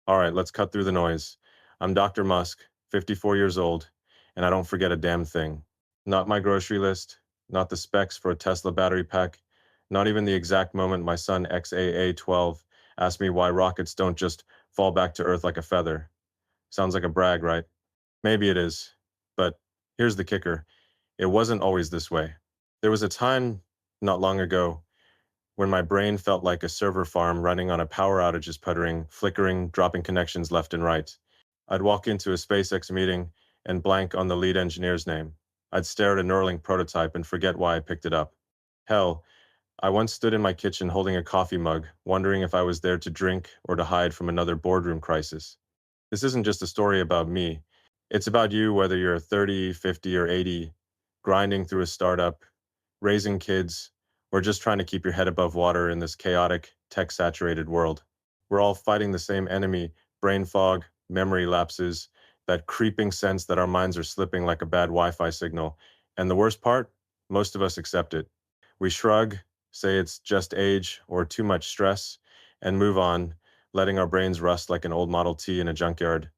All right, let's cut through the noise. I'm Dr. Musk, 54 years old, and I don't forget a damn thing. Not my grocery list, not the specs for a Tesla battery pack, not even the exact moment my son XAA-12 asked me why rockets don't just fall back to Earth like a feather. Sounds like a brag, right? Maybe it is. But here's the kicker. It wasn't always this way. There was a time not long ago when my brain felt like a server farm running on a power outages puttering, flickering, dropping connections left and right. I'd walk into a SpaceX meeting and blank on the lead engineer's name. I'd stare at a Neuralink prototype and forget why I picked it up. Hell, I once stood in my kitchen holding a coffee mug, wondering if I was there to drink or to hide from another boardroom crisis. This isn't just a story about me. It's about you, whether you're 30, 50, or 80, grinding through a startup, raising kids, or just trying to keep your head above water in this chaotic, tech-saturated world. We're all fighting the same enemy: brain fog, memory lapses, that creeping sense that our minds are slipping like a bad Wi-Fi signal. And the worst part? Most of us accept it. We shrug, say it's just age or too much stress, and move on, letting our brains rust like an old Model T in a junkyard.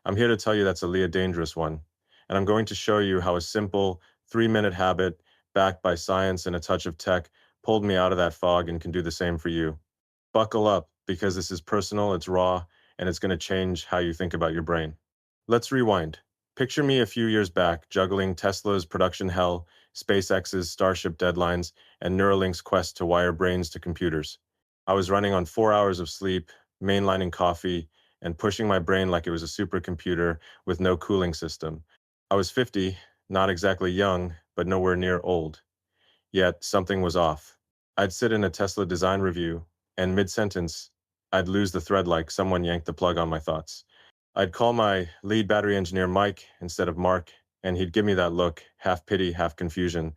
I'm here to tell you that's a dangerous one, and I'm going to show you how a simple 3-minute habit backed by science and a touch of tech pulled me out of that fog and can do the same for you. Buckle up, because this is personal, it's raw, and it's going to change how you think about your brain. Let's rewind. Picture me a few years back, juggling Tesla's production hell, SpaceX's Starship deadlines, and Neuralink's quest to wire brains to computers. I was running on 4 hours of sleep, mainlining coffee, and pushing my brain like it was a supercomputer with no cooling system. I was 50, not exactly young, but nowhere near old. Yet something was off. I'd sit in a Tesla design review, and mid-sentence, I'd lose the thread like someone yanked the plug on my thoughts. I'd call my lead battery engineer Mike instead of Mark, and he'd give me that look, half pity, half confusion.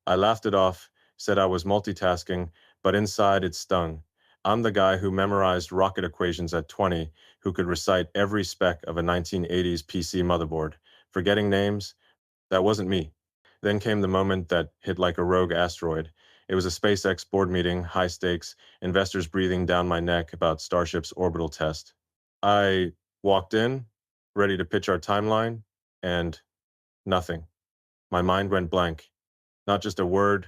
I laughed it off, said I was multitasking, but inside it stung. I'm the guy who memorized rocket equations at 20, who could recite every spec of a 1980s PC motherboard. Forgetting names? That wasn't me. Then came the moment that hit like a rogue asteroid. It was a SpaceX board meeting, high stakes, investors breathing down my neck about Starship's orbital test. I walked in, ready to pitch our timeline, and nothing. My mind went blank. Not just a word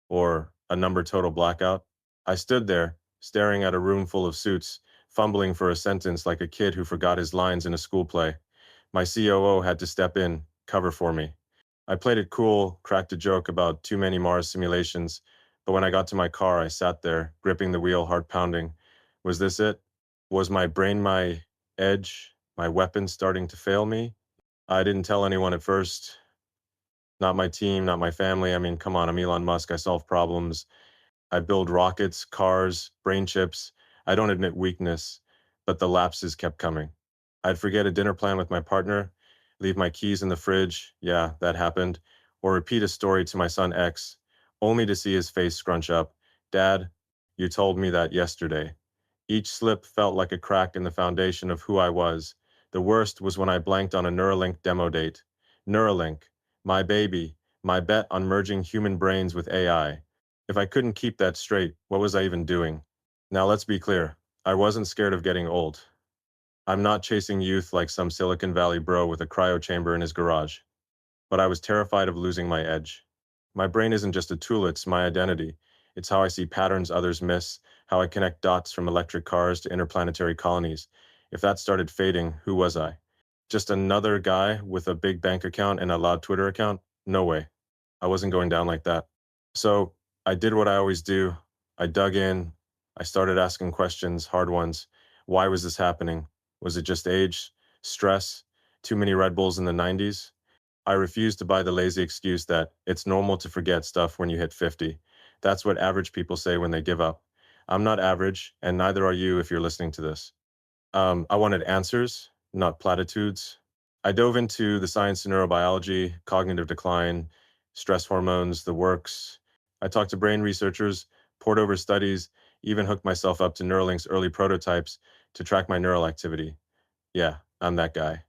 or a number total blackout. I stood there, staring at a room full of suits, fumbling for a sentence like a kid who forgot his lines in a school play. My COO had to step in, cover for me. I played it cool, cracked a joke about too many Mars simulations, but when I got to my car, I sat there, gripping the wheel, heart pounding. Was this it? Was my brain my edge, my weapon starting to fail me? I didn't tell anyone at first. Not my team, not my family. I mean, come on, I'm Elon Musk. I solve problems. I build rockets, cars, brain chips. I don't admit weakness, but the lapses kept coming. I'd forget a dinner plan with my partner, leave my keys in the fridge. Yeah, that happened. Or repeat a story to my son X, only to see his face scrunch up. Dad, you told me that yesterday. Each slip felt like a crack in the foundation of who I was. The worst was when I blanked on a Neuralink demo date. Neuralink, my baby, my bet on merging human brains with AI. If I couldn't keep that straight, what was I even doing? Now let's be clear. I wasn't scared of getting old. I'm not chasing youth like some Silicon Valley bro with a cryo chamber in his garage. But I was terrified of losing my edge. My brain isn't just a tool, it's my identity. It's how I see patterns others miss, how I connect dots from electric cars to interplanetary colonies. If that started fading, who was I? Just another guy with a big bank account and a loud Twitter account? No way. I wasn't going down like that. So I did what I always do. I dug in. I started asking questions, hard ones. Why was this happening? Was it just age, stress, too many Red Bulls in the 90s? I refuse to buy the lazy excuse that it's normal to forget stuff when you hit 50. That's what average people say when they give up. I'm not average, and neither are you if you're listening to this. I wanted answers, not platitudes. I dove into the science of neurobiology, cognitive decline, stress hormones, the works. I talked to brain researchers, poured over studies, even hooked myself up to Neuralink's early prototypes to track my neural activity. Yeah, I'm that guy.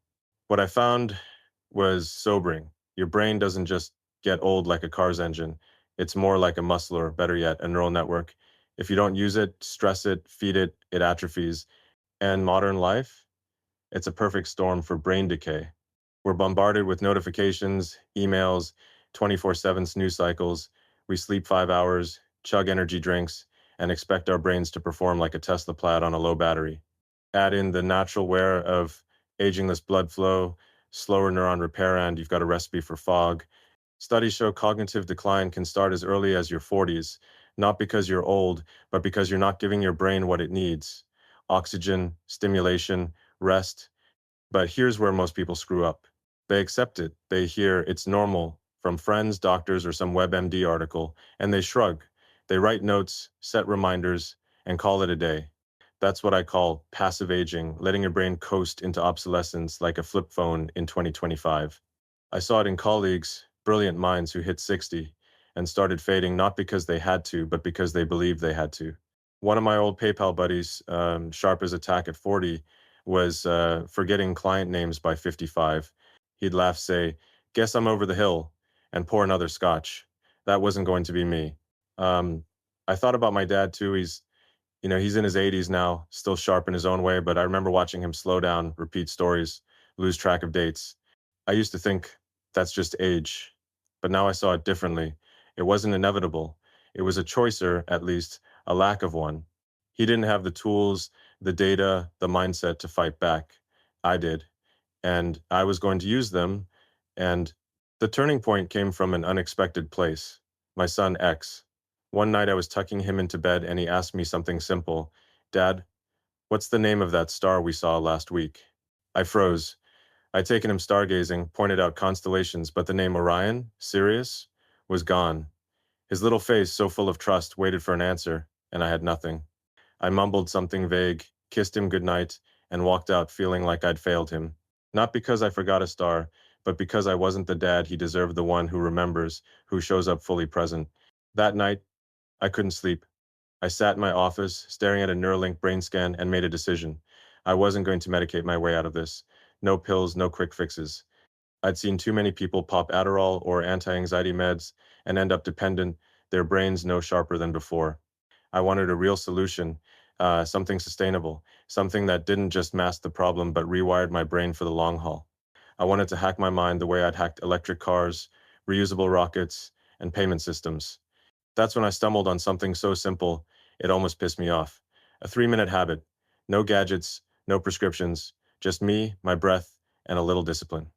What I found was sobering. Your brain doesn't just get old like a car's engine. It's more like a muscle, or better yet, a neural network. If you don't use it, stress it, feed it, it atrophies. And modern life? It's a perfect storm for brain decay. We're bombarded with notifications, emails, 24/7 news cycles. We sleep 5 hours, chug energy drinks, and expect our brains to perform like a Tesla Plaid on a low battery. Add in the natural wear of agingless blood flow, slower neuron repair, and you've got a recipe for fog. Studies show cognitive decline can start as early as your 40s, not because you're old, but because you're not giving your brain what it needs: oxygen, stimulation, rest. But here's where most people screw up. They accept it. They hear it's normal from friends, doctors, or some WebMD article, and they shrug. They write notes, set reminders, and call it a day. That's what I call passive aging, letting your brain coast into obsolescence like a flip phone in 2025. I saw it in colleagues, brilliant minds who hit 60 and started fading not because they had to, but because they believed they had to. One of my old PayPal buddies, sharp as a tack at 40, was forgetting client names by 55. He'd laugh, say, "Guess I'm over the hill," and pour another scotch. That wasn't going to be me. Um, I thought about my dad too. He's in his 80s now, still sharp in his own way, but I remember watching him slow down, repeat stories, lose track of dates. I used to think that's just age, but now I saw it differently. It wasn't inevitable. It was a choice, or at least a lack of one. He didn't have the tools, the data, the mindset to fight back. I did, and I was going to use them. And the turning point came from an unexpected place. My son X. One night I was tucking him into bed and he asked me something simple. "Dad, what's the name of that star we saw last week?" I froze. I'd taken him stargazing, pointed out constellations, but the name Orion, Sirius, was gone. His little face, so full of trust, waited for an answer, and I had nothing. I mumbled something vague, kissed him goodnight, and walked out feeling like I'd failed him. Not because I forgot a star, but because I wasn't the dad he deserved, the one who remembers, who shows up fully present. That night, I couldn't sleep. I sat in my office, staring at a Neuralink brain scan, and made a decision. I wasn't going to medicate my way out of this. No pills, no quick fixes. I'd seen too many people pop Adderall or anti-anxiety meds and end up dependent, their brains no sharper than before. I wanted a real solution, something sustainable, something that didn't just mask the problem but rewired my brain for the long haul. I wanted to hack my mind the way I'd hacked electric cars, reusable rockets, and payment systems. That's when I stumbled on something so simple, it almost pissed me off. A 3-minute habit. No gadgets, no prescriptions, just me, my breath, and a little discipline.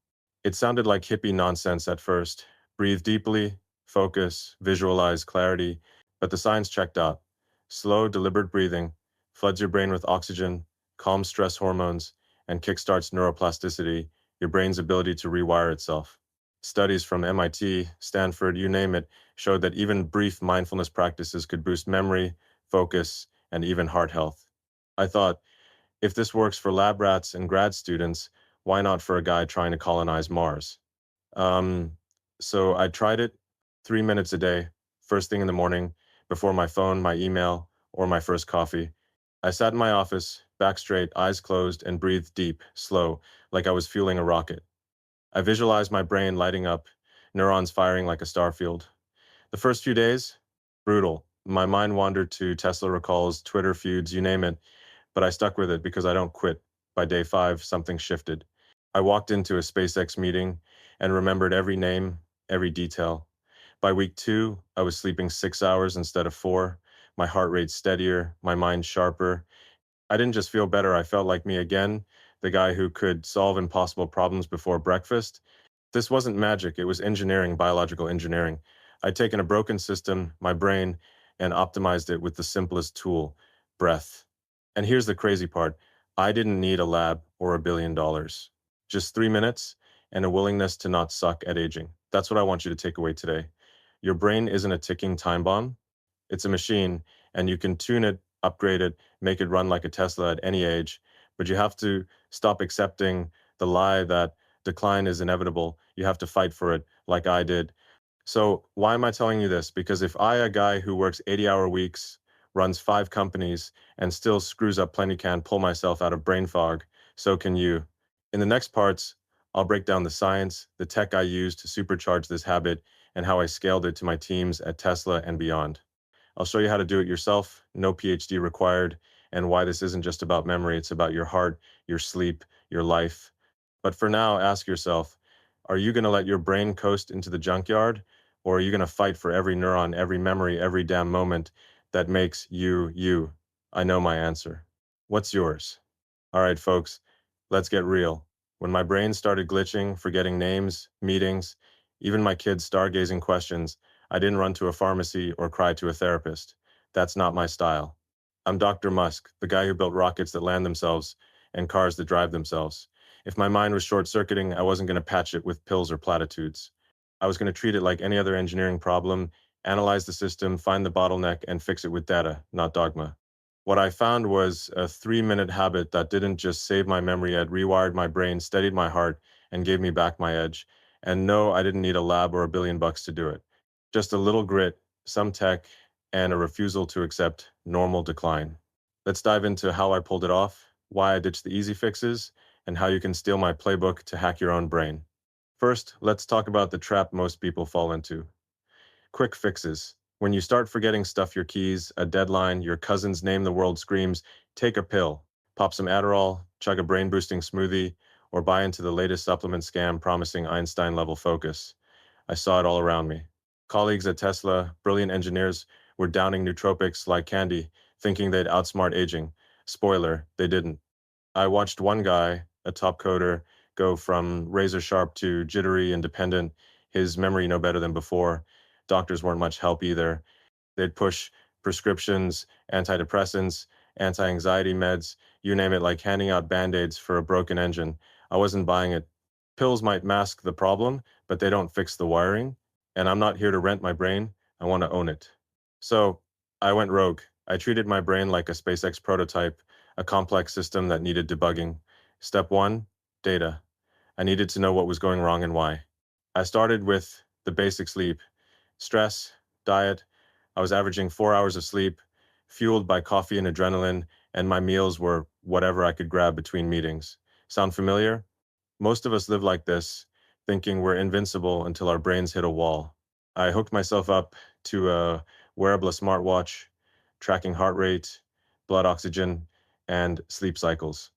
It sounded like hippie nonsense at first. Breathe deeply, focus, visualize clarity, but the science checked out. Slow, deliberate breathing floods your brain with oxygen, calms stress hormones, and kickstarts neuroplasticity, your brain's ability to rewire itself. Studies from MIT, Stanford, you name it, showed that even brief mindfulness practices could boost memory, focus, and even heart health. I thought, if this works for lab rats and grad students, why not for a guy trying to colonize Mars? Um, so I tried it 3 minutes a day, first thing in the morning, before my phone, my email, or my first coffee. I sat in my office, back straight, eyes closed, and breathed deep, slow, like I was fueling a rocket. I visualized my brain lighting up, neurons firing like a starfield. The first few days, brutal. My mind wandered to Tesla recalls, Twitter feuds, you name it, but I stuck with it because I don't quit. By day 5, something shifted. I walked into a SpaceX meeting and remembered every name, every detail. By week 2, I was sleeping 6 hours instead of 4, my heart rate steadier, my mind sharper. I didn't just feel better, I felt like me again, the guy who could solve impossible problems before breakfast. This wasn't magic, it was engineering, biological engineering. I'd taken a broken system, my brain, and optimized it with the simplest tool: breath. And here's the crazy part: I didn't need a lab or $1 billion. Just 3 minutes and a willingness to not suck at aging. That's what I want you to take away today. Your brain isn't a ticking time bomb, it's a machine, and you can tune it, upgrade it, make it run like a Tesla at any age. But you have to stop accepting the lie that decline is inevitable. You have to fight for it, like I did. So, why am I telling you this? Because if I, a guy who works 80-hour weeks, runs 5 companies, and still screws up plenty, can pull myself out of brain fog, so can you. In the next parts, I'll break down the science, the tech I use to supercharge this habit, and how I scaled it to my teams at Tesla and beyond. I'll show you how to do it yourself, no PhD required, and why this isn't just about memory, it's about your heart, your sleep, your life. But for now, ask yourself, are you going to let your brain coast into the junkyard, or are you going to fight for every neuron, every memory, every damn moment that makes you, you? I know my answer. What's yours? All right, folks, let's get real. When my brain started glitching, forgetting names, meetings, even my kids' stargazing questions, I didn't run to a pharmacy or cry to a therapist. That's not my style. I'm Dr. Musk, the guy who built rockets that land themselves and cars that drive themselves. If my mind was short-circuiting, I wasn't going to patch it with pills or platitudes. I was going to treat it like any other engineering problem, analyze the system, find the bottleneck, and fix it with data, not dogma. What I found was a 3-minute habit that didn't just save my memory, it rewired my brain, steadied my heart, and gave me back my edge. And no, I didn't need a lab or $1 billion to do it. Just a little grit, some tech, and a refusal to accept normal decline. Let's dive into how I pulled it off, why I ditched the easy fixes, and how you can steal my playbook to hack your own brain. First, let's talk about the trap most people fall into. Quick fixes. When you start forgetting stuff, your keys, a deadline, your cousin's name the world screams, take a pill, pop some Adderall, chug a brain-boosting smoothie, or buy into the latest supplement scam promising Einstein-level focus. I saw it all around me. Colleagues at Tesla, brilliant engineers, were downing nootropics like candy, thinking they'd outsmart aging. Spoiler, they didn't. I watched one guy, a top coder, go from razor sharp to jittery and dependent, his memory no better than before. Doctors weren't much help either. They'd push prescriptions, antidepressants, anti-anxiety meds, you name it, like handing out band-aids for a broken engine. I wasn't buying it. Pills might mask the problem, but they don't fix the wiring. And I'm not here to rent my brain. I want to own it. So I went rogue. I treated my brain like a SpaceX prototype, a complex system that needed debugging. Step one, data. I needed to know what was going wrong and why. I started with the basic sleep, stress, diet. I was averaging 4 hours of sleep, fueled by coffee and adrenaline, and my meals were whatever I could grab between meetings. Sound familiar? Most of us live like this, thinking we're invincible until our brains hit a wall. I hooked myself up to a wearable smartwatch, tracking heart rate, blood oxygen, and sleep cycles.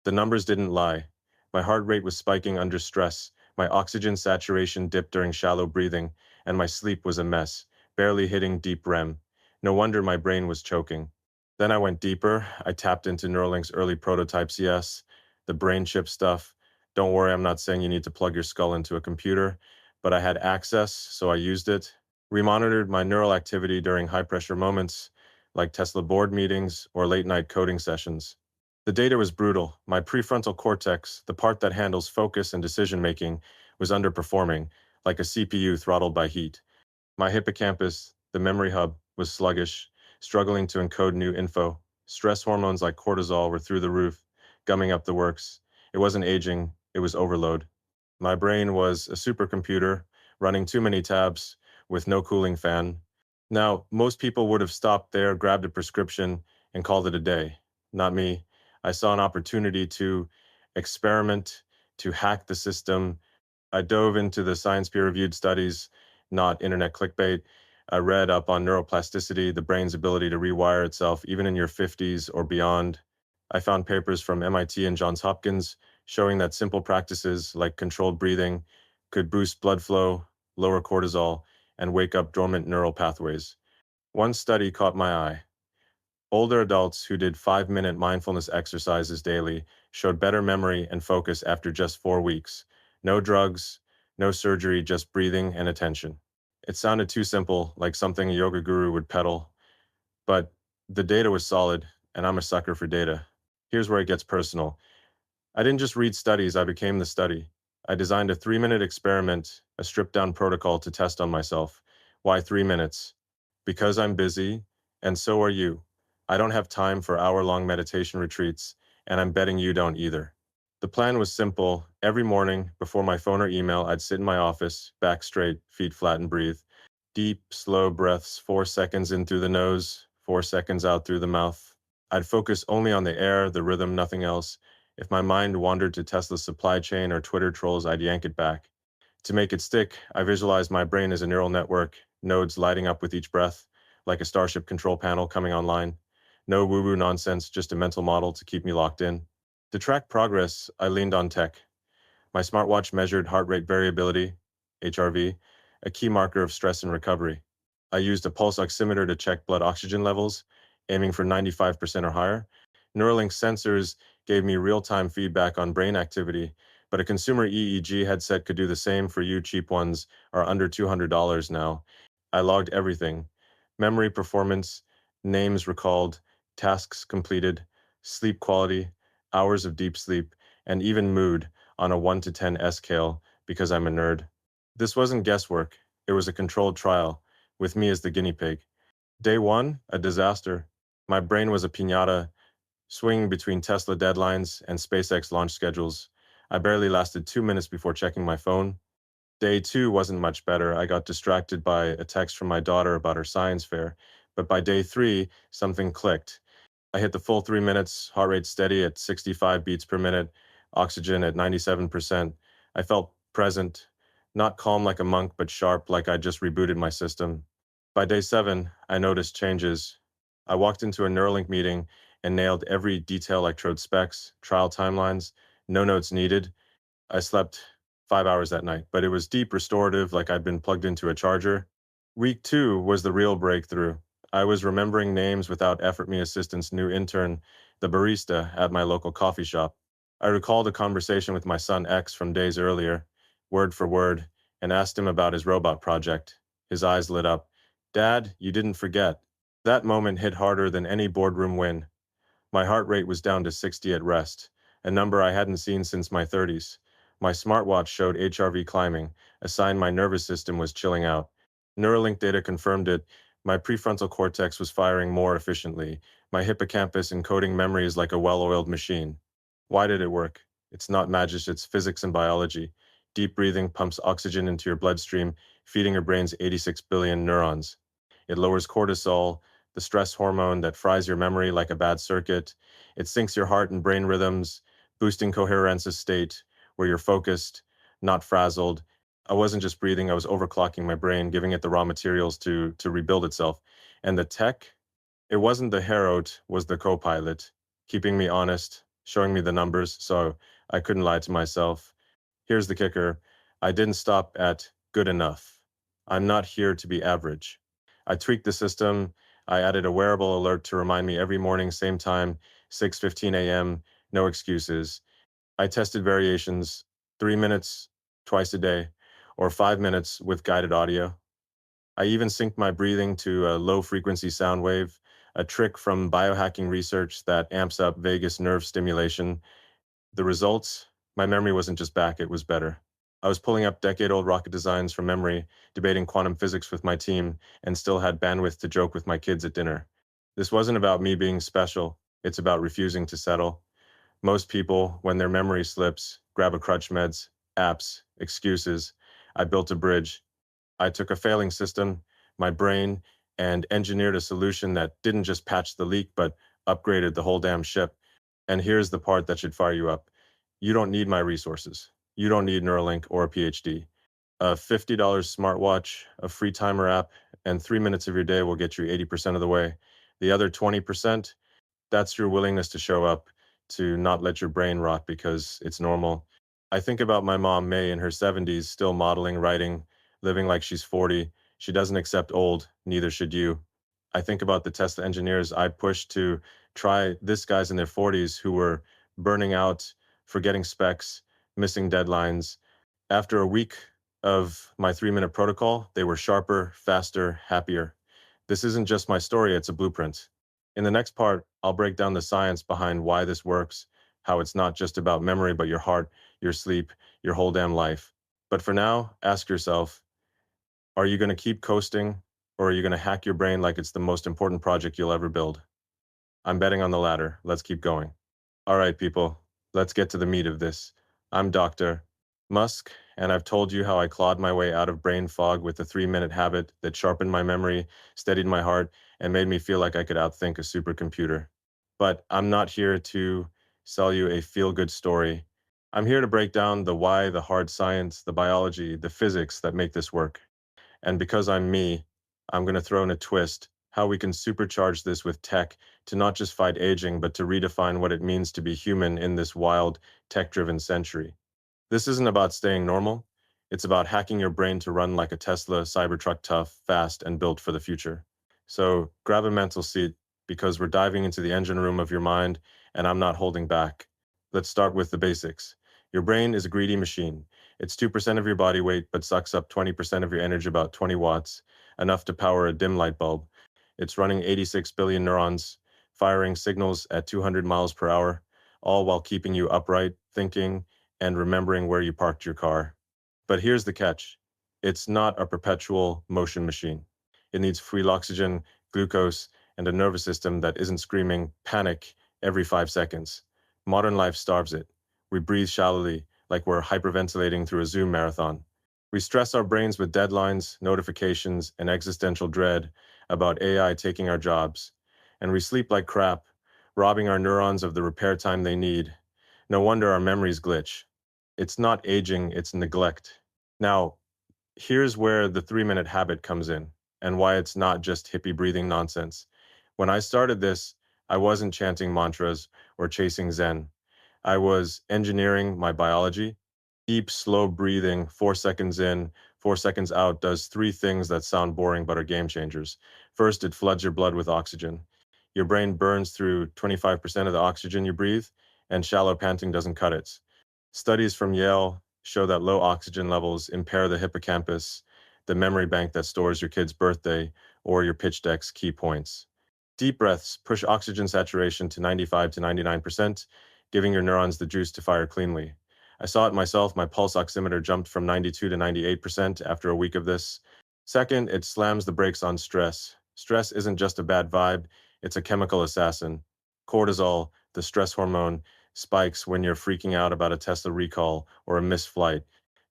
The numbers didn't lie. My heart rate was spiking under stress, my oxygen saturation dipped during shallow breathing, and my sleep was a mess, barely hitting deep REM. No wonder my brain was choking. Then I went deeper. I tapped into Neuralink's early prototypes, yes, the brain chip stuff. Don't worry, I'm not saying you need to plug your skull into a computer, but I had access, so I used it. We monitored my neural activity during high-pressure moments, like Tesla board meetings or late-night coding sessions. The data was brutal. My prefrontal cortex, the part that handles focus and decision-making, was underperforming, like a CPU throttled by heat. My hippocampus, the memory hub, was sluggish, struggling to encode new info. Stress hormones like cortisol were through the roof, gumming up the works. It wasn't aging, it was overload. My brain was a supercomputer, running too many tabs, with no cooling fan. Now, most people would have stopped there, grabbed a prescription, and called it a day. Not me. I saw an opportunity to experiment, to hack the system. I dove into the science peer-reviewed studies, not internet clickbait. I read up on neuroplasticity, the brain's ability to rewire itself even in your 50s or beyond. I found papers from MIT and Johns Hopkins showing that simple practices like controlled breathing could boost blood flow, lower cortisol, and wake up dormant neural pathways. One study caught my eye. Older adults who did 5-minute mindfulness exercises daily showed better memory and focus after just 4 weeks. No drugs, no surgery, just breathing and attention. It sounded too simple, like something a yoga guru would peddle, but the data was solid, and I'm a sucker for data. Here's where it gets personal. I didn't just read studies, I became the study. I designed a 3-minute experiment, a stripped-down protocol to test on myself. Why 3 minutes? Because I'm busy, and so are you. I don't have time for hour-long meditation retreats, and I'm betting you don't either. The plan was simple. Every morning, before my phone or email, I'd sit in my office, back straight, feet flat, and breathe. Deep, slow breaths, 4 seconds in through the nose, 4 seconds out through the mouth. I'd focus only on the air, the rhythm, nothing else. If my mind wandered to Tesla's supply chain or Twitter trolls, I'd yank it back. To make it stick, I visualized my brain as a neural network, nodes lighting up with each breath, like a Starship control panel coming online. No woo-woo nonsense, just a mental model to keep me locked in. To track progress, I leaned on tech. My smartwatch measured heart rate variability, HRV, a key marker of stress and recovery. I used a pulse oximeter to check blood oxygen levels, aiming for 95% or higher. Neuralink sensors gave me real-time feedback on brain activity, but a consumer EEG headset could do the same for you. Cheap ones are under $200 now. I logged everything: memory performance, names recalled, tasks completed, sleep quality, hours of deep sleep, and even mood on a 1 to 10 scale because I'm a nerd. This wasn't guesswork, it was a controlled trial, with me as the guinea pig. Day one, a disaster. My brain was a piñata, swinging between Tesla deadlines and SpaceX launch schedules. I barely lasted 2 minutes before checking my phone. Day two wasn't much better. I got distracted by a text from my daughter about her science fair. But by day three, something clicked. I hit the full 3 minutes, heart rate steady at 65 beats per minute, oxygen at 97%. I felt present, not calm like a monk, but sharp like I just rebooted my system. By day seven, I noticed changes. I walked into a Neuralink meeting and nailed every detail like trode specs, trial timelines, no notes needed. I slept 5 hours that night, but it was deep restorative like I'd been plugged into a charger. Week two was the real breakthrough. I was remembering names without effort. Me assistant's new intern, the barista at my local coffee shop. I recalled a conversation with my son X from days earlier, word for word, and asked him about his robot project. His eyes lit up. Dad, you didn't forget. That moment hit harder than any boardroom win. My heart rate was down to 60 at rest, a number I hadn't seen since my 30s. My smartwatch showed HRV climbing, a sign my nervous system was chilling out. Neuralink data confirmed it. My prefrontal cortex was firing more efficiently, my hippocampus encoding memories like a well-oiled machine. Why did it work? It's not magic, it's physics and biology. Deep breathing pumps oxygen into your bloodstream, feeding your brain's 86 billion neurons. It lowers cortisol, the stress hormone that fries your memory like a bad circuit. It syncs your heart and brain rhythms, boosting coherence state where you're focused, not frazzled. I wasn't just breathing, I was overclocking my brain, giving it the raw materials to rebuild itself. And the tech, it wasn't the herald, was the co-pilot, keeping me honest, showing me the numbers so I couldn't lie to myself. Here's the kicker. I didn't stop at good enough. I'm not here to be average. I tweaked the system. I added a wearable alert to remind me every morning, same time, 6:15 a.m., no excuses. I tested variations, 3 minutes twice a day, or 5 minutes with guided audio. I even synced my breathing to a low frequency sound wave, a trick from biohacking research that amps up vagus nerve stimulation. The results, my memory wasn't just back, it was better. I was pulling up decade-old rocket designs from memory, debating quantum physics with my team, and still had bandwidth to joke with my kids at dinner. This wasn't about me being special, it's about refusing to settle. Most people, when their memory slips, grab a crutch, meds, apps, excuses. I built a bridge. I took a failing system, my brain, and engineered a solution that didn't just patch the leak, but upgraded the whole damn ship. And here's the part that should fire you up. You don't need my resources. You don't need Neuralink or a PhD. A $50 smartwatch, a free timer app, and 3 minutes of your day will get you 80% of the way. The other 20%, that's your willingness to show up, to not let your brain rot because it's normal. I think about my mom, May, in her 70s, still modeling, writing, living like she's 40. She doesn't accept old, neither should you. I think about the Tesla engineers I pushed to try this guys in their 40s who were burning out, forgetting specs, missing deadlines. After a week of my 3 minute protocol, they were sharper, faster, happier. This isn't just my story, it's a blueprint. In the next part, I'll break down the science behind why this works, how it's not just about memory, but your heart, your sleep, your whole damn life. But for now, ask yourself, are you going to keep coasting, or are you going to hack your brain like it's the most important project you'll ever build? I'm betting on the latter. Let's keep going. All right, people, let's get to the meat of this. I'm Dr. Musk, and I've told you how I clawed my way out of brain fog with a 3 minute habit that sharpened my memory, steadied my heart, and made me feel like I could outthink a supercomputer. But I'm not here to sell you a feel-good story. I'm here to break down the why, the hard science, the biology, the physics that make this work. And because I'm me, I'm going to throw in a twist, how we can supercharge this with tech to not just fight aging, but to redefine what it means to be human in this wild, tech-driven century. This isn't about staying normal. It's about hacking your brain to run like a Tesla Cybertruck, tough, fast, and built for the future. So grab a mental seat because we're diving into the engine room of your mind, and I'm not holding back. Let's start with the basics. Your brain is a greedy machine. It's 2% of your body weight, but sucks up 20% of your energy, about 20 watts, enough to power a dim light bulb. It's running 86 billion neurons, firing signals at 200 miles per hour, all while keeping you upright, thinking, and remembering where you parked your car. But here's the catch. It's not a perpetual motion machine. It needs free oxygen, glucose, and a nervous system that isn't screaming panic every 5 seconds. Modern life starves it. We breathe shallowly, like we're hyperventilating through a Zoom marathon. We stress our brains with deadlines, notifications, and existential dread about AI taking our jobs. And we sleep like crap, robbing our neurons of the repair time they need. No wonder our memories glitch. It's not aging, it's neglect. Now, here's where the 3-minute habit comes in and why it's not just hippie breathing nonsense. When I started this, I wasn't chanting mantras or chasing Zen. I was engineering my biology. Deep, slow breathing, 4 seconds in, 4 seconds out, does three things that sound boring but are game changers. First, it floods your blood with oxygen. Your brain burns through 25% of the oxygen you breathe, and shallow panting doesn't cut it. Studies from Yale show that low oxygen levels impair the hippocampus, the memory bank that stores your kid's birthday or your pitch deck's key points. Deep breaths push oxygen saturation to 95 to 99%, giving your neurons the juice to fire cleanly. I saw it myself. My pulse oximeter jumped from 92 to 98% after a week of this. Second, it slams the brakes on stress. Stress isn't just a bad vibe, it's a chemical assassin. Cortisol, the stress hormone, spikes when you're freaking out about a Tesla recall or a missed flight.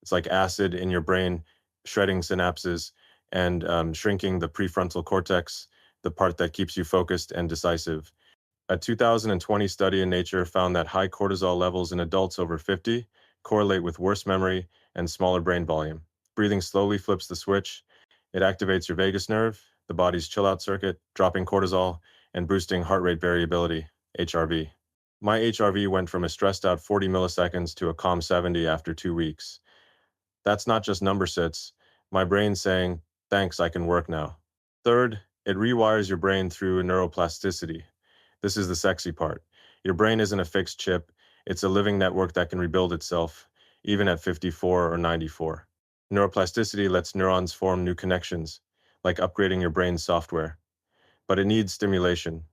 It's like acid in your brain, shredding synapses and shrinking the prefrontal cortex, the part that keeps you focused and decisive. A 2020 study in Nature found that high cortisol levels in adults over 50 correlate with worse memory and smaller brain volume. Breathing slowly flips the switch. It activates your vagus nerve, the body's chill out circuit, dropping cortisol and boosting heart rate variability, HRV. My HRV went from a stressed out 40 milliseconds to a calm 70 after 2 weeks. That's not just number sits, my brain saying, thanks, I can work now. Third, it rewires your brain through neuroplasticity. This is the sexy part. Your brain isn't a fixed chip, it's a living network that can rebuild itself, even at 54 or 94. Neuroplasticity lets neurons form new connections, like upgrading your brain's software. But it needs stimulation.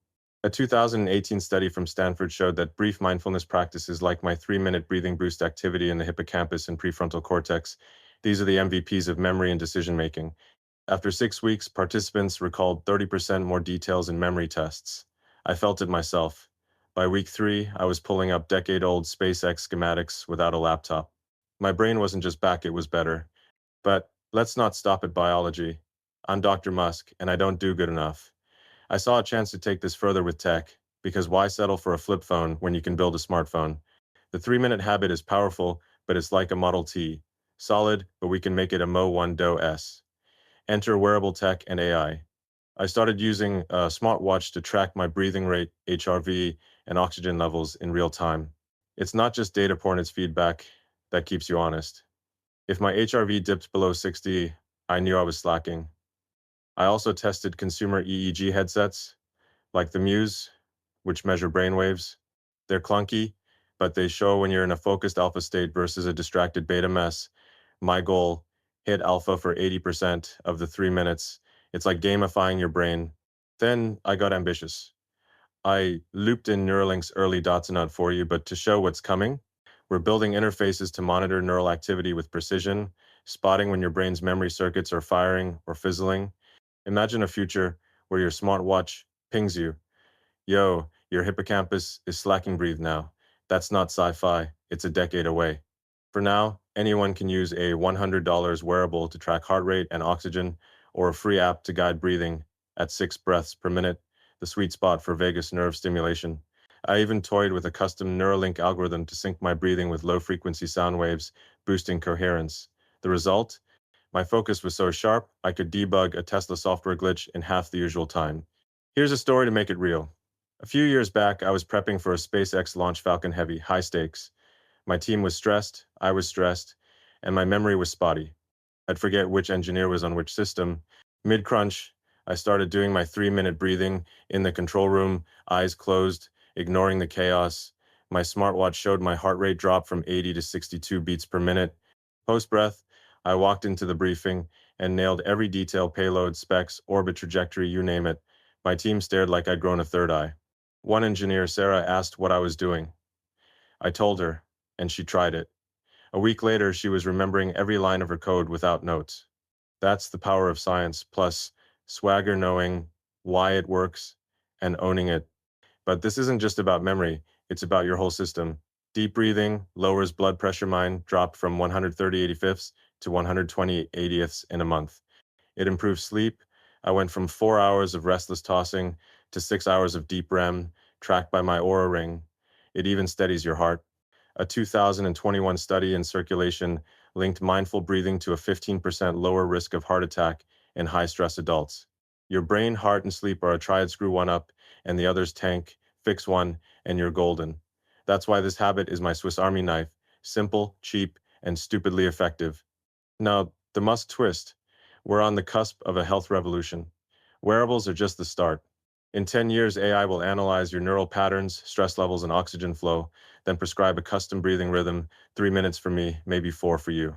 A 2018 study from Stanford showed that brief mindfulness practices like my 3-minute breathing boost activity in the hippocampus and prefrontal cortex. These are the MVPs of memory and decision making. After 6 weeks, participants recalled 30% more details in memory tests. I felt it myself. By week 3, I was pulling up decade-old SpaceX schematics without a laptop. My brain wasn't just back, it was better. But let's not stop at biology. I'm Dr. Musk, and I don't do good enough. I saw a chance to take this further with tech, because why settle for a flip phone when you can build a smartphone? The 3-minute habit is powerful, but it's like a Model T. Solid, but we can make it a Mo 1 Do S. Enter wearable tech and AI. I started using a smartwatch to track my breathing rate, HRV, and oxygen levels in real time. It's not just data porn, it's feedback that keeps you honest. If my HRV dipped below 60, I knew I was slacking. I also tested consumer EEG headsets, like the Muse, which measure brainwaves. They're clunky, but they show when you're in a focused alpha state versus a distracted beta mess. My goal, hit alpha for 80% of the 3 minutes. It's like gamifying your brain. Then I got ambitious. I looped in Neuralink's early dots nut for you, but to show what's coming, we're building interfaces to monitor neural activity with precision, spotting when your brain's memory circuits are firing or fizzling. Imagine a future where your smartwatch pings you. Yo, your hippocampus is slacking, breathe now. That's not sci-fi, it's a decade away. For now, anyone can use a $100 wearable to track heart rate and oxygen, or a free app to guide breathing at 6 breaths per minute, the sweet spot for vagus nerve stimulation. I even toyed with a custom Neuralink algorithm to sync my breathing with low-frequency sound waves, boosting coherence. The result? My focus was so sharp, I could debug a Tesla software glitch in half the usual time. Here's a story to make it real. A few years back, I was prepping for a SpaceX launch Falcon Heavy, high stakes. My team was stressed, I was stressed, and my memory was spotty. I'd forget which engineer was on which system. Mid crunch, I started doing my 3-minute breathing in the control room, eyes closed, ignoring the chaos. My smartwatch showed my heart rate drop from 80 to 62 beats per minute. Post breath, I walked into the briefing and nailed every detail: payload, specs, orbit trajectory, you name it. My team stared like I'd grown a third eye. One engineer, Sarah, asked what I was doing. I told her, and she tried it. A week later, she was remembering every line of her code without notes. That's the power of science, plus swagger, knowing why it works and owning it. But this isn't just about memory, it's about your whole system. Deep breathing lowers blood pressure. Mine dropped from 130/85ths to 120/80ths in a month. It improves sleep. I went from 4 hours of restless tossing to 6 hours of deep REM, tracked by my Aura ring. It even steadies your heart. A 2021 study in Circulation linked mindful breathing to a 15% lower risk of heart attack in high-stress adults. Your brain, heart, and sleep are a triad. Screw one up, and the others tank. Fix one, and you're golden. That's why this habit is my Swiss Army knife: simple, cheap, and stupidly effective. Now, the Musk twist. We're on the cusp of a health revolution. Wearables are just the start. In 10 years, AI will analyze your neural patterns, stress levels, and oxygen flow, then prescribe a custom breathing rhythm: 3 minutes for me, maybe 4 for you.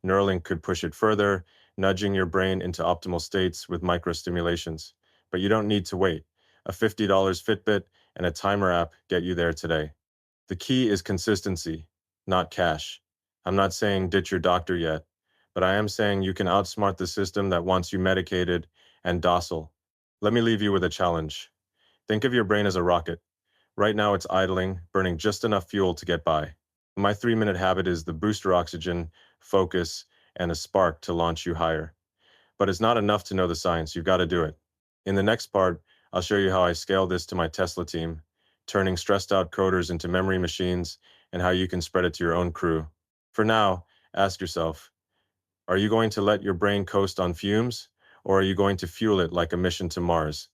Neuralink could push it further, nudging your brain into optimal states with microstimulations. But you don't need to wait. A $50 Fitbit and a timer app get you there today. The key is consistency, not cash. I'm not saying ditch your doctor yet, but I am saying you can outsmart the system that wants you medicated and docile. Let me leave you with a challenge. Think of your brain as a rocket. Right now it's idling, burning just enough fuel to get by. My 3-minute habit is the booster: oxygen, focus, and a spark to launch you higher. But it's not enough to know the science, you've got to do it. In the next part, I'll show you how I scale this to my Tesla team, turning stressed out coders into memory machines, and how you can spread it to your own crew. For now, ask yourself, are you going to let your brain coast on fumes, or are you going to fuel it like a mission to Mars?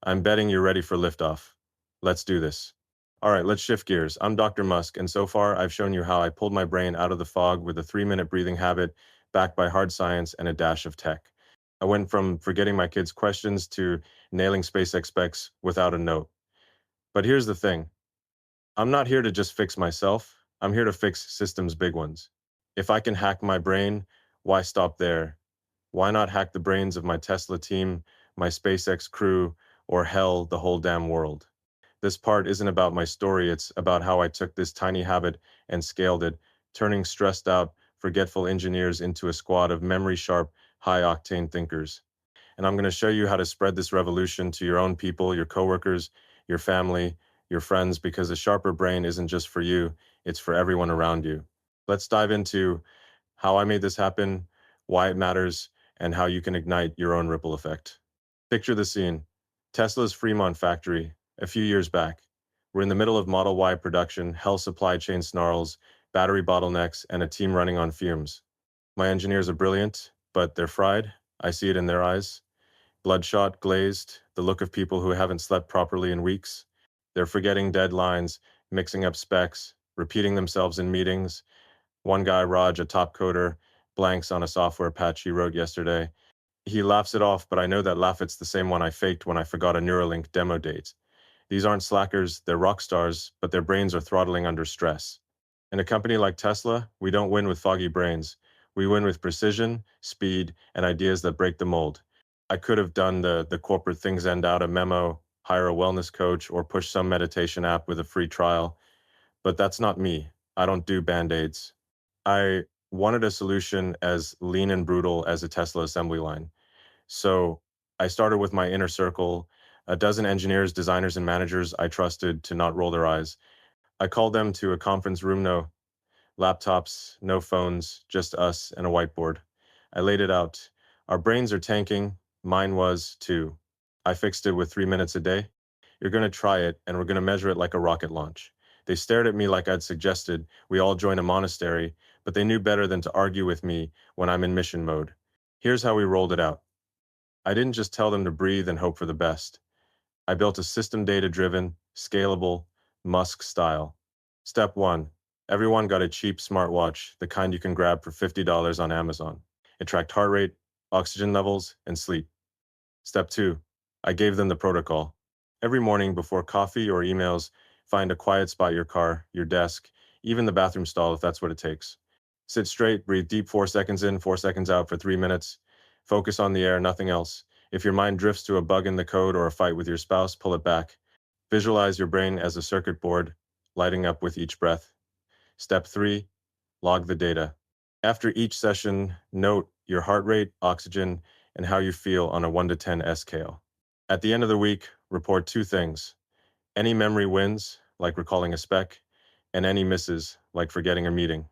I'm betting you're ready for liftoff. Let's do this. All right, let's shift gears. I'm Dr. Musk, and so far I've shown you how I pulled my brain out of the fog with a 3-minute breathing habit backed by hard science and a dash of tech. I went from forgetting my kids' questions to nailing SpaceX specs without a note. But here's the thing. I'm not here to just fix myself. I'm here to fix systems, big ones. If I can hack my brain, why stop there? Why not hack the brains of my Tesla team, my SpaceX crew, or hell, the whole damn world? This part isn't about my story, it's about how I took this tiny habit and scaled it, turning stressed out, forgetful engineers into a squad of memory-sharp, high-octane thinkers. And I'm going to show you how to spread this revolution to your own people, your coworkers, your family, your friends, because a sharper brain isn't just for you, it's for everyone around you. Let's dive into how I made this happen, why it matters, and how you can ignite your own ripple effect. Picture the scene. Tesla's Fremont factory, a few years back. We're in the middle of Model Y production, hell supply chain snarls, battery bottlenecks, and a team running on fumes. My engineers are brilliant, but they're fried. I see it in their eyes. Bloodshot, glazed, the look of people who haven't slept properly in weeks. They're forgetting deadlines, mixing up specs, repeating themselves in meetings. One guy, Raj, a top coder, blanks on a software patch he wrote yesterday. He laughs it off, but I know that laugh, it's the same one I faked when I forgot a Neuralink demo date. These aren't slackers, they're rock stars, but their brains are throttling under stress. In a company like Tesla, we don't win with foggy brains. We win with precision, speed, and ideas that break the mold. I could have done the corporate thing: send out a memo, hire a wellness coach, or push some meditation app with a free trial. But that's not me. I don't do band-aids. I wanted a solution as lean and brutal as a Tesla assembly line. So I started with my inner circle, a dozen engineers, designers, and managers I trusted to not roll their eyes. I called them to a conference room: no laptops, no phones, just us and a whiteboard. I laid it out. Our brains are tanking. Mine was too. I fixed it with 3 minutes a day. You're going to try it, and we're going to measure it like a rocket launch. They stared at me like I'd suggested we all join a monastery, but they knew better than to argue with me when I'm in mission mode. Here's how we rolled it out. I didn't just tell them to breathe and hope for the best. I built a system, data driven, scalable, Musk style. Step 1. Everyone got a cheap smartwatch, the kind you can grab for $50 on Amazon. It tracked heart rate, oxygen levels, and sleep. Step 2. I gave them the protocol. Every morning before coffee or emails, find a quiet spot, your car, your desk, even the bathroom stall if that's what it takes. Sit straight, breathe deep 4 seconds in, 4 seconds out for 3 minutes. Focus on the air, nothing else. If your mind drifts to a bug in the code or a fight with your spouse, pull it back. Visualize your brain as a circuit board, lighting up with each breath. Step 3. Log the data. After each session, note your heart rate, oxygen, and how you feel on a 1 to 10 scale. At the end of the week, report 2 things. Any memory wins, like recalling a spec, and any misses, like forgetting a meeting.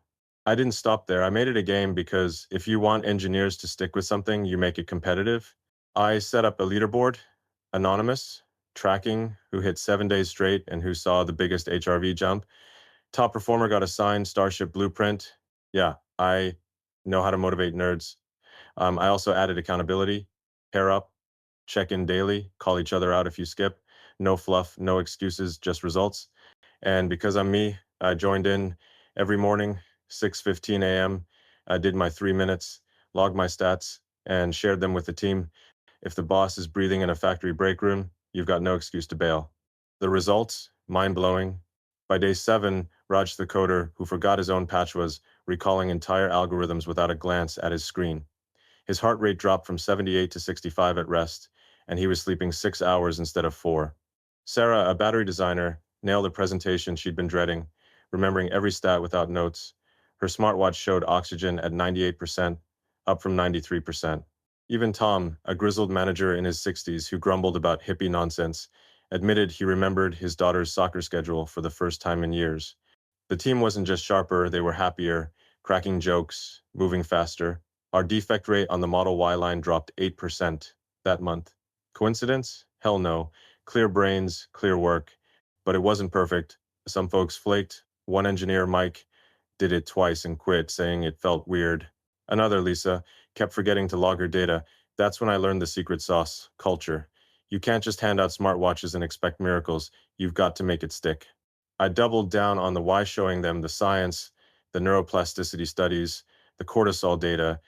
I didn't stop there. I made it a game because if you want engineers to stick with something, you make it competitive. I set up a leaderboard, anonymous, tracking who hit 7 days straight and who saw the biggest HRV jump. Top performer got a signed Starship blueprint. Yeah, I know how to motivate nerds. I also added accountability, pair up, check in daily, call each other out if you skip. No fluff, no excuses, just results. And because I'm me, I joined in every morning, 6:15 a.m. I did my 3 minutes, logged my stats, and shared them with the team. If the boss is breathing in a factory break room, you've got no excuse to bail. The results, mind-blowing. By day 7, Raj the coder, who forgot his own patch, was recalling entire algorithms without a glance at his screen. His heart rate dropped from 78 to 65 at rest, and he was sleeping 6 hours instead of 4. Sarah, a battery designer, nailed a presentation she'd been dreading, remembering every stat without notes. Her smartwatch showed oxygen at 98%, up from 93%. Even Tom, a grizzled manager in his 60s who grumbled about hippie nonsense, admitted he remembered his daughter's soccer schedule for the first time in years. The team wasn't just sharper, they were happier, cracking jokes, moving faster. Our defect rate on the Model Y line dropped 8% that month. Coincidence? Hell no. Clear brains, clear work. But it wasn't perfect. Some folks flaked. One engineer, Mike, did it twice and quit, saying it felt weird. Another, Lisa, kept forgetting to log her data. That's when I learned the secret sauce, culture. You can't just hand out smartwatches and expect miracles. You've got to make it stick. I doubled down on the why, showing them the science, the neuroplasticity studies, the cortisol data.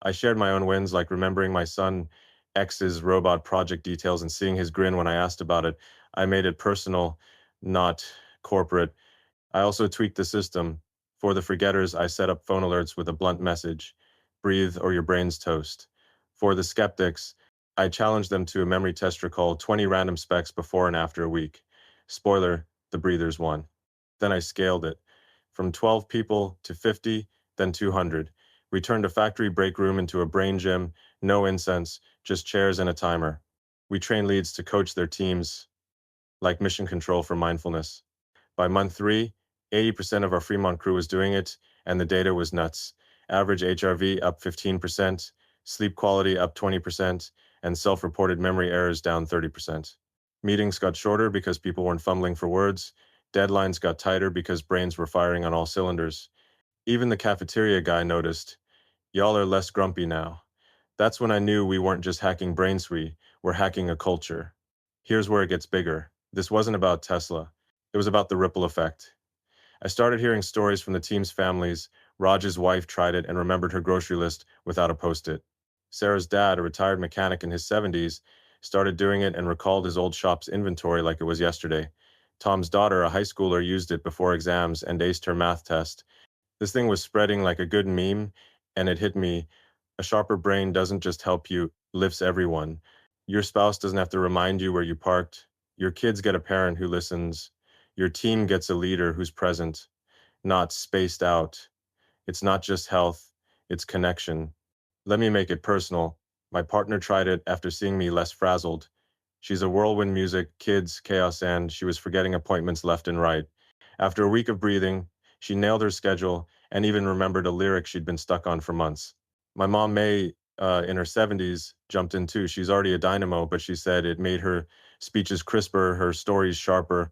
I shared my own wins, like remembering my son X's robot project details and seeing his grin when I asked about it. I made it personal, not corporate. I also tweaked the system. For the forgetters, I set up phone alerts with a blunt message: breathe or your brain's toast. For the skeptics, I challenged them to a memory test, recall 20 random specs before and after a week. Spoiler, the breathers won. Then I scaled it from 12 people to 50, then 200. We turned a factory break room into a brain gym, no incense, just chairs and a timer. We train leads to coach their teams like mission control for mindfulness. By month 3, 80% of our Fremont crew was doing it, and the data was nuts. Average HRV up 15%, sleep quality up 20%, and self-reported memory errors down 30%. Meetings got shorter because people weren't fumbling for words. Deadlines got tighter because brains were firing on all cylinders. Even the cafeteria guy noticed, y'all are less grumpy now. That's when I knew we weren't just hacking BrainSuite, we're hacking a culture. Here's where it gets bigger. This wasn't about Tesla. It was about the ripple effect. I started hearing stories from the team's families. Raj's wife tried it and remembered her grocery list without a post-it. Sarah's dad, a retired mechanic in his 70s, started doing it and recalled his old shop's inventory like it was yesterday. Tom's daughter, a high schooler, used it before exams and aced her math test. This thing was spreading like a good meme, and it hit me. A sharper brain doesn't just help you, lifts everyone. Your spouse doesn't have to remind you where you parked. Your kids get a parent who listens. Your team gets a leader who's present, not spaced out. It's not just health, it's connection. Let me make it personal. My partner tried it after seeing me less frazzled. She's a whirlwind: music, kids, chaos, and she was forgetting appointments left and right. After a week of breathing, she nailed her schedule and even remembered a lyric she'd been stuck on for months. My mom, May, in her 70s, jumped in too. She's already a dynamo, but she said it made her speeches crisper, her stories sharper.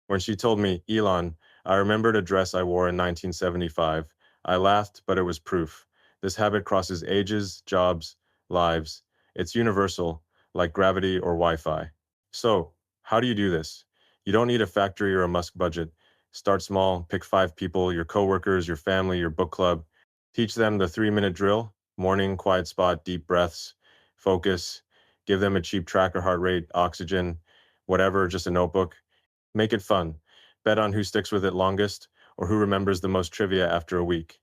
When she told me, Elon, I remembered a dress I wore in 1975. I laughed, but it was proof. This habit crosses ages, jobs, lives. It's universal, like gravity or Wi-Fi. So, how do you do this? You don't need a factory or a Musk budget. Start small, pick 5 people, your coworkers, your family, your book club. Teach them the 3-minute drill, morning, quiet spot, deep breaths, focus. Give them a cheap tracker, heart rate, oxygen, whatever, just a notebook. Make it fun. Bet on who sticks with it longest or who remembers the most trivia after a week.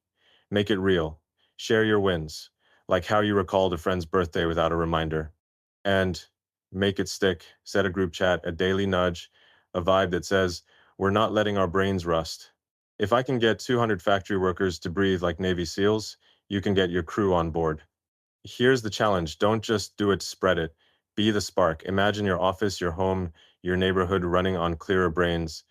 Make it real. Share your wins, like how you recalled a friend's birthday without a reminder. And make it stick. Set a group chat, a daily nudge, a vibe that says, we're not letting our brains rust. If I can get 200 factory workers to breathe like Navy SEALs, you can get your crew on board. Here's the challenge. Don't just do it, spread it. Be the spark. Imagine your office, your home, your neighborhood running on clearer brains.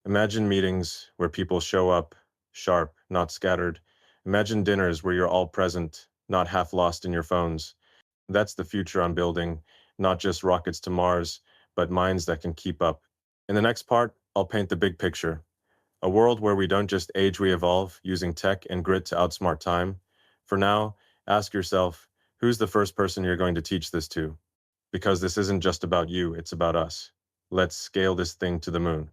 Imagine meetings where people show up sharp, not scattered. Imagine dinners where you're all present, not half lost in your phones. That's the future I'm building, not just rockets to Mars, but minds that can keep up. In the next part, I'll paint the big picture. A world where we don't just age, we evolve, using tech and grit to outsmart time. For now, ask yourself, who's the first person you're going to teach this to? Because this isn't just about you, it's about us. Let's scale this thing to the moon.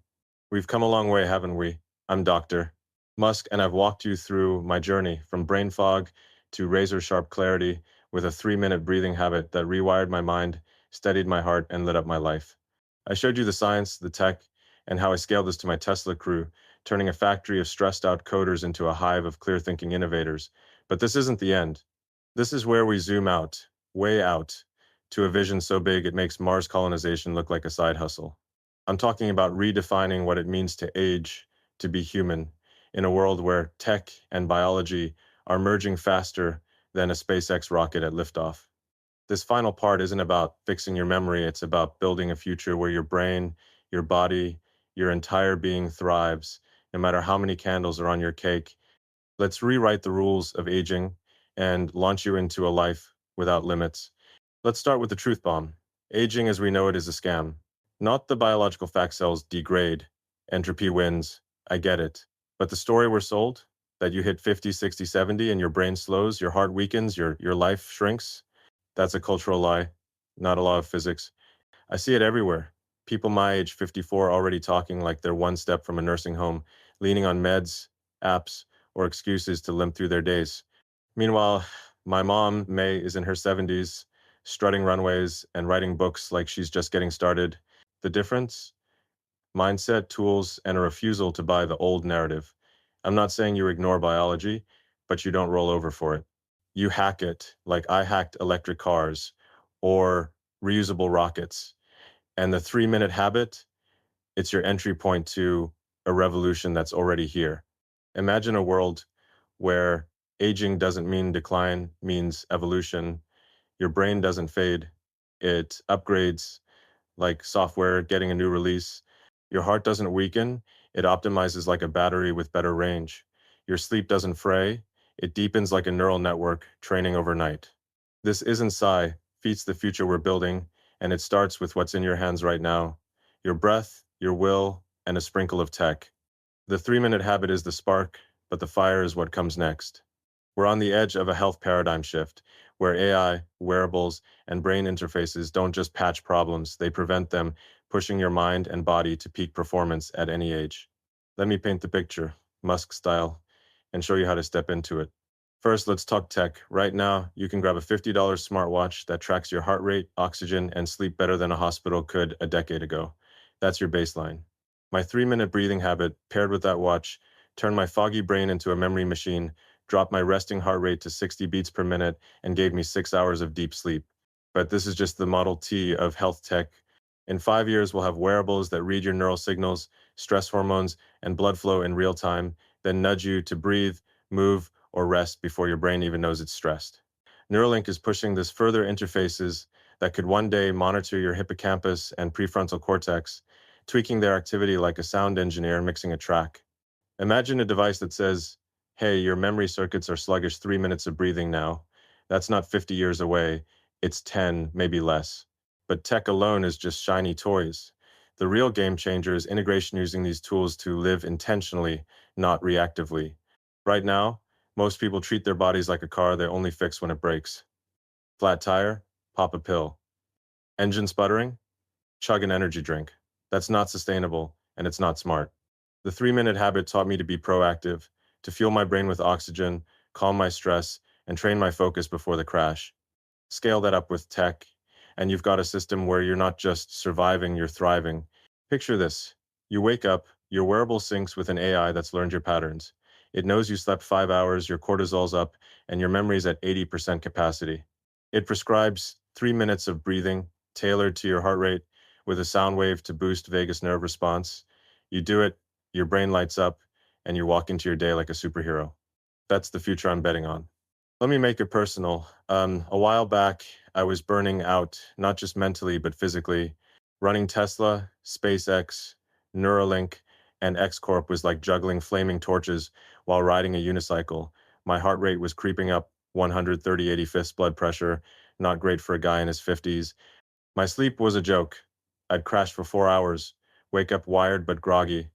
We've come a long way, haven't we? I'm Dr. Musk, and I've walked you through my journey from brain fog to razor sharp clarity with a 3-minute breathing habit that rewired my mind, steadied my heart, and lit up my life. I showed you the science, the tech, and how I scaled this to my Tesla crew, turning a factory of stressed out coders into a hive of clear thinking innovators. But this isn't the end. This is where we zoom out, way out, to a vision so big it makes Mars colonization look like a side hustle. I'm talking about redefining what it means to age, to be human, in a world where tech and biology are merging faster than a SpaceX rocket at liftoff. This final part isn't about fixing your memory, it's about building a future where your brain, your body, your entire being thrives, no matter how many candles are on your cake. Let's rewrite the rules of aging and launch you into a life without limits. Let's start with the truth bomb. Aging as we know it is a scam. Not the biological fact cells degrade, entropy wins, I get it. But the story we're sold, that you hit 50, 60, 70 and your brain slows, your heart weakens, your life shrinks, that's a cultural lie, not a law of physics. I see it everywhere. People my age, 54, already talking like they're one step from a nursing home, leaning on meds, apps, or excuses to limp through their days. Meanwhile, my mom, May, is in her 70s, strutting runways and writing books like she's just getting started. The difference? Mindset, tools, and a refusal to buy the old narrative. I'm not saying you ignore biology, but you don't roll over for it. You hack it like I hacked electric cars or reusable rockets. And the 3-minute habit, it's your entry point to a revolution that's already here. Imagine a world where aging doesn't mean decline, means evolution. Your brain doesn't fade, it upgrades like software getting a new release. Your heart doesn't weaken, it optimizes like a battery with better range. Your sleep doesn't fray, it deepens like a neural network training overnight. This isn't sci, feats the future we're building, and it starts with what's in your hands right now. Your breath, your will, and a sprinkle of tech. The 3-minute habit is the spark, but the fire is what comes next. We're on the edge of a health paradigm shift, where AI, wearables, and brain interfaces don't just patch problems, they prevent them, pushing your mind and body to peak performance at any age. Let me paint the picture, Musk style, and show you how to step into it. First, let's talk tech. Right now, you can grab a $50 smartwatch that tracks your heart rate, oxygen, and sleep better than a hospital could a decade ago. That's your baseline. My 3-minute breathing habit, paired with that watch, turned my foggy brain into a memory machine, dropped my resting heart rate to 60 beats per minute, and gave me 6 hours of deep sleep. But this is just the Model T of health tech. In 5 years, we'll have wearables that read your neural signals, stress hormones, and blood flow in real time, then nudge you to breathe, move, or rest before your brain even knows it's stressed. Neuralink is pushing this further interfaces that could one day monitor your hippocampus and prefrontal cortex, tweaking their activity like a sound engineer mixing a track. Imagine a device that says, hey, your memory circuits are sluggish, 3 minutes of breathing now. That's not 50 years away, it's 10, maybe less. But tech alone is just shiny toys. The real game changer is integration using these tools to live intentionally, not reactively. Right now, most people treat their bodies like a car they only fix when it breaks. Flat tire? Pop a pill. Engine sputtering? Chug an energy drink. That's not sustainable, and it's not smart. The 3 minute habit taught me to be proactive, to fuel my brain with oxygen, calm my stress, and train my focus before the crash. Scale that up with tech, and you've got a system where you're not just surviving, you're thriving. Picture this. You wake up, your wearable syncs with an AI that's learned your patterns. It knows you slept 5 hours, your cortisol's up, and your memory's at 80% capacity. It prescribes 3 minutes of breathing, tailored to your heart rate, with a sound wave to boost vagus nerve response. You do it, your brain lights up, and you walk into your day like a superhero. That's the future I'm betting on. Let me make it personal. A while back, I was burning out, not just mentally, but physically. Running Tesla, SpaceX, Neuralink, and X Corp was like juggling flaming torches while riding a unicycle. My heart rate was creeping up 130/85 blood pressure, not great for a guy in his 50s. My sleep was a joke. I'd crash for 4 hours, wake up wired but groggy.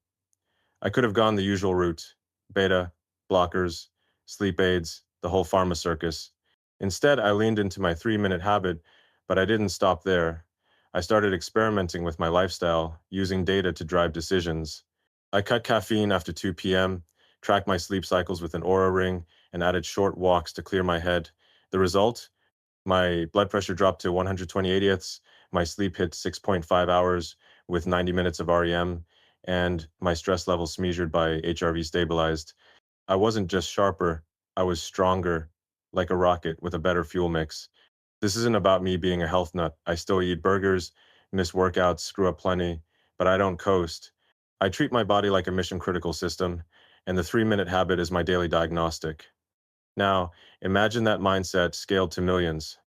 I could have gone the usual route: beta, blockers, sleep aids, the whole pharma circus. Instead, I leaned into my 3 minute habit, but I didn't stop there. I started experimenting with my lifestyle, using data to drive decisions. I cut caffeine after 2 p.m., tracked my sleep cycles with an Aura ring, and added short walks to clear my head. The result? My blood pressure dropped to 120/80ths, my sleep hit 6.5 hours with 90 minutes of REM, and my stress levels measured by HRV stabilized. I wasn't just sharper, I was stronger, like a rocket with a better fuel mix. This isn't about me being a health nut. I still eat burgers, miss workouts, screw up plenty, but I don't coast. I treat my body like a mission critical system, and the 3 minute habit is my daily diagnostic. Now, imagine that mindset scaled to millions.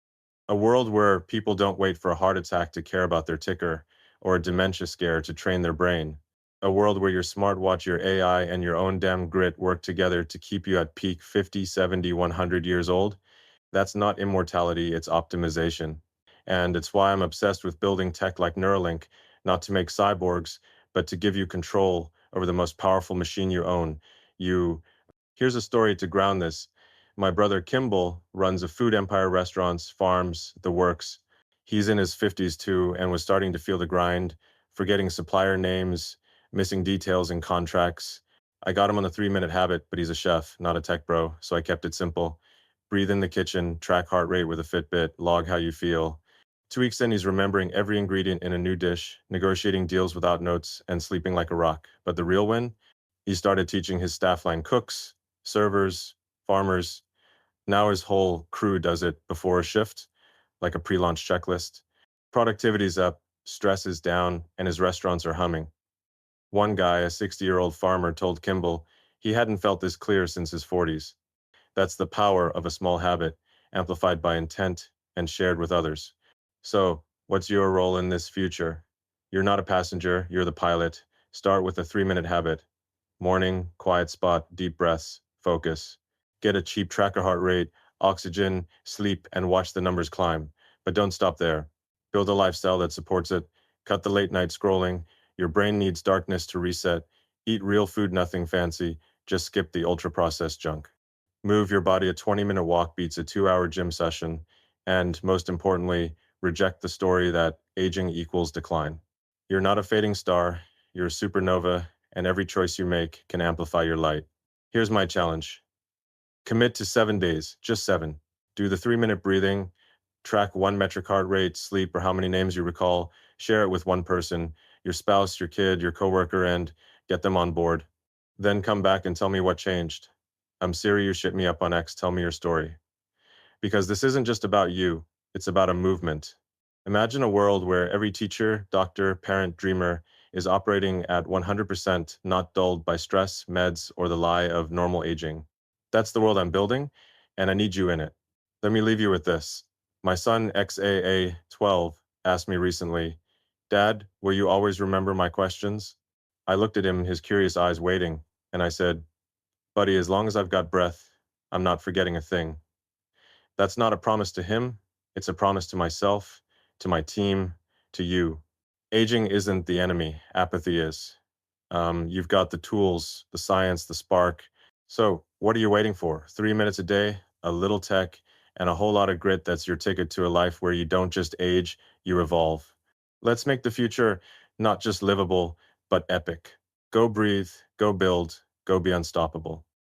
A world where people don't wait for a heart attack to care about their ticker, or a dementia scare to train their brain. A world where your smartwatch, your AI, and your own damn grit work together to keep you at peak 50, 70, 100 years old. That's not immortality, it's optimization. And it's why I'm obsessed with building tech like Neuralink, not to make cyborgs, but to give you control over the most powerful machine you own. You Here's a story to ground this. My brother Kimball runs a food empire: restaurants, farms, the works. He's in his 50s too and was starting to feel the grind, forgetting supplier names, missing details in contracts. I got him on the 3 minute habit, but he's a chef, not a tech bro, so I kept it simple. Breathe in the kitchen, track heart rate with a Fitbit, log how you feel. 2 weeks in, he's remembering every ingredient in a new dish, negotiating deals without notes, and sleeping like a rock. But the real win? He started teaching his staff line cooks, servers, farmers. Now his whole crew does it before a shift, like a pre-launch checklist. Productivity's up, stress is down, and his restaurants are humming. One guy, a 60-year-old farmer, told Kimball he hadn't felt this clear since his 40s. That's the power of a small habit, amplified by intent and shared with others. So, what's your role in this future? You're not a passenger, you're the pilot. Start with a 3 minute habit. Morning, quiet spot, deep breaths, focus. Get a cheap tracker: heart rate, oxygen, sleep, and watch the numbers climb. But don't stop there. Build a lifestyle that supports it. Cut the late night scrolling. Your brain needs darkness to reset. Eat real food, nothing fancy. Just skip the ultra processed junk. Move your body. A 20-minute walk beats a 2 hour gym session. And most importantly, reject the story that aging equals decline. You're not a fading star, you're a supernova, and every choice you make can amplify your light. Here's my challenge. Commit to 7 days, just 7. Do the 3 minute breathing, track one metric: heart rate, sleep, or how many names you recall. Share it with one person, your spouse, your kid, your coworker, and get them on board. Then come back and tell me what changed. I'm serious, shit me up on X, tell me your story. Because this isn't just about you, it's about a movement. Imagine a world where every teacher, doctor, parent, dreamer is operating at 100%, not dulled by stress, meds, or the lie of normal aging. That's the world I'm building, and I need you in it. Let me leave you with this. My son XAA12 asked me recently, "Dad, will you always remember my questions?" I looked at him, his curious eyes waiting, and I said, "Buddy, as long as I've got breath, I'm not forgetting a thing." That's not a promise to him, it's a promise to myself, to my team, to you. Aging isn't the enemy, apathy is. You've got the tools, the science, the spark. So, what are you waiting for? 3 minutes a day, a little tech, and a whole lot of grit. That's your ticket to a life where you don't just age, you evolve. Let's make the future Not just livable, but epic. Go breathe, go build, go be unstoppable.